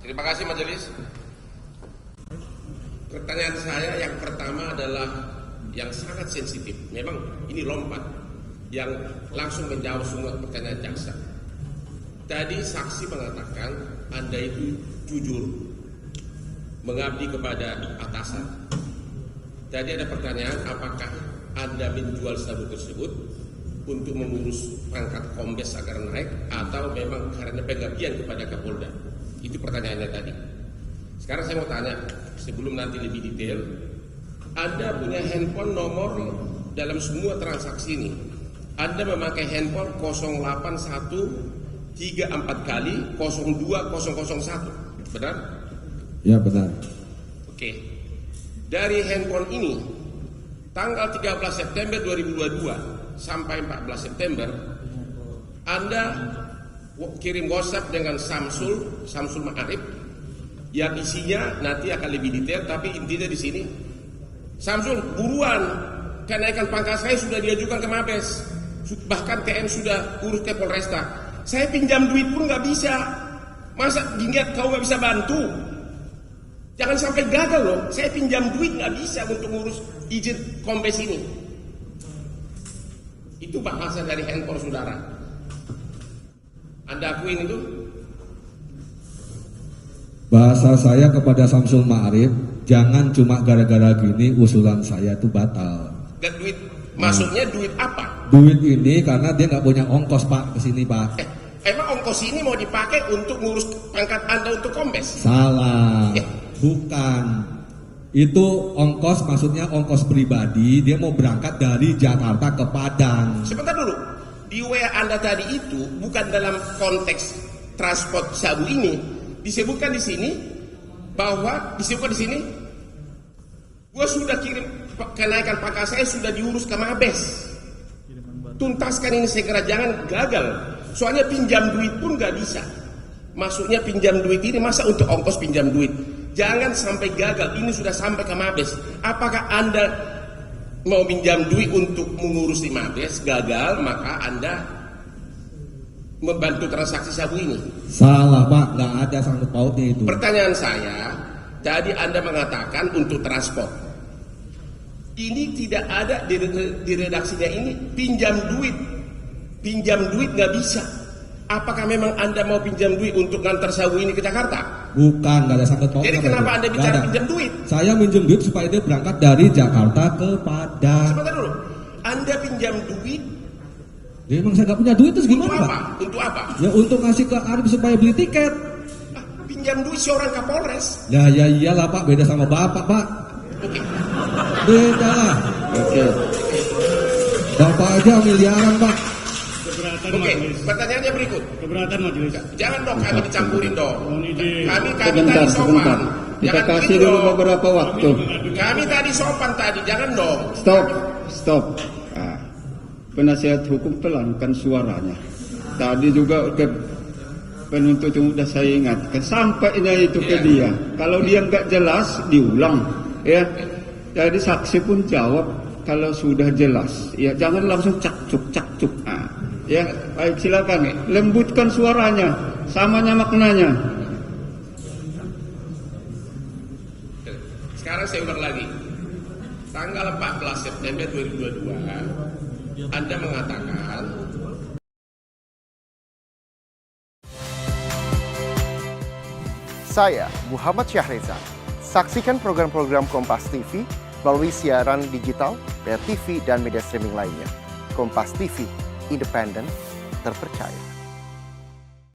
Terima kasih majelis. Pertanyaan saya yang pertama adalah yang sangat sensitif. Memang ini lompat yang langsung menjawab semua pertanyaan jaksa. Tadi saksi mengatakan Anda itu jujur, mengabdi kepada atasan. Tadi ada pertanyaan, apakah Anda menjual sabu tersebut untuk mengurus pangkat kombes agar naik, atau memang karena pengabdian kepada Kapolda? Itu pertanyaannya tadi. Sekarang saya mau tanya, sebelum nanti lebih detail, Anda punya handphone nomor dalam semua transaksi ini. Anda memakai handphone 08134 kali 02001, benar? Ya benar. Oke. Dari handphone ini, tanggal 13 September 2022 sampai 14 September, Anda kirim WhatsApp dengan Samsul Ma'arif yang isinya nanti akan lebih detail, tapi intinya di sini, Samsul, buruan, kenaikan pangkat saya sudah diajukan ke Mabes, bahkan TN sudah urus ke Polresta. Saya pinjam duit pun nggak bisa. Masa ingat kau nggak bisa bantu? Jangan sampai gagal loh. Saya pinjam duit nggak bisa untuk ngurus izin kombes ini. Itu bahasa dari handphone saudara. Anda akuin itu? Bahasa saya kepada Samsul Ma'arif, jangan cuma gara-gara gini usulan saya itu batal. Gak duit, maksudnya duit apa? Duit ini karena dia nggak punya ongkos Pak kesini Pak. Emang ongkos ini mau dipakai untuk ngurus pangkat Anda untuk kombes? Salah, bukan. Itu ongkos, maksudnya ongkos pribadi. Dia mau berangkat dari Jakarta ke Padang. Sebentar dulu, di WA Anda tadi itu bukan dalam konteks transport sabu ini. Disebutkan di sini bahwa gua sudah kirim kenaikan pangkat saya sudah diurus ke Mabes. Tuntaskan ini segera, jangan gagal. Soalnya pinjam duit pun gak bisa. Maksudnya pinjam duit ini masa untuk ongkos pinjam duit. Jangan sampai gagal, ini sudah sampai ke Mabes. Apakah Anda mau pinjam duit untuk mengurus di Mabes, gagal, maka Anda membantu transaksi sabu ini? Salah Pak, gak ada sangkut pautnya itu. Pertanyaan saya, tadi Anda mengatakan untuk transport. Ini tidak ada di redaksinya ini pinjam duit nggak bisa. Apakah memang Anda mau pinjam duit untuk ngantar sabu ini ke Jakarta? Bukan, nggak ada sangkut pautnya. Jadi kenapa Anda bicara pinjam duit? Saya minjem duit supaya dia berangkat dari Jakarta ke Padang. Sebentar dulu, Anda pinjam duit? Ya, emang saya nggak punya duit terus gimana Pak? Untuk apa? Ya untuk ngasih ke Arif supaya beli tiket. Pinjam duit seorang Kapolres? Ya iyalah Pak, beda sama Bapak Pak. Oke. Beda lah. Oke. Bapak aja miliaran Pak. Oke, pertanyaannya berikut. Keberatan majelis. Jangan dong kami dicampurin dong. Kami Sebentar. tadi sopan. Kita Jangan kasih begitu dulu dong. beberapa waktu. Kami tadi sopan tadi, jangan dong. Stop. Nah, penasihat hukum pelankan suaranya. Tadi juga ke penuntut sudah saya ingatkan, sampainya itu ke dia. Kalau dia nggak jelas, diulang. Ya, jadi saksi pun jawab kalau sudah jelas. Ya, jangan langsung cakcuk. Nah, ya, baik silakan. Lembutkan suaranya, samanya maknanya. Sekarang saya ulang lagi. Tanggal 14 September 2022, Anda mengatakan saya Muhammad Syahreza. Saksikan program-program Kompas TV melalui siaran digital, pay TV, dan media streaming lainnya. Kompas TV, independen, terpercaya.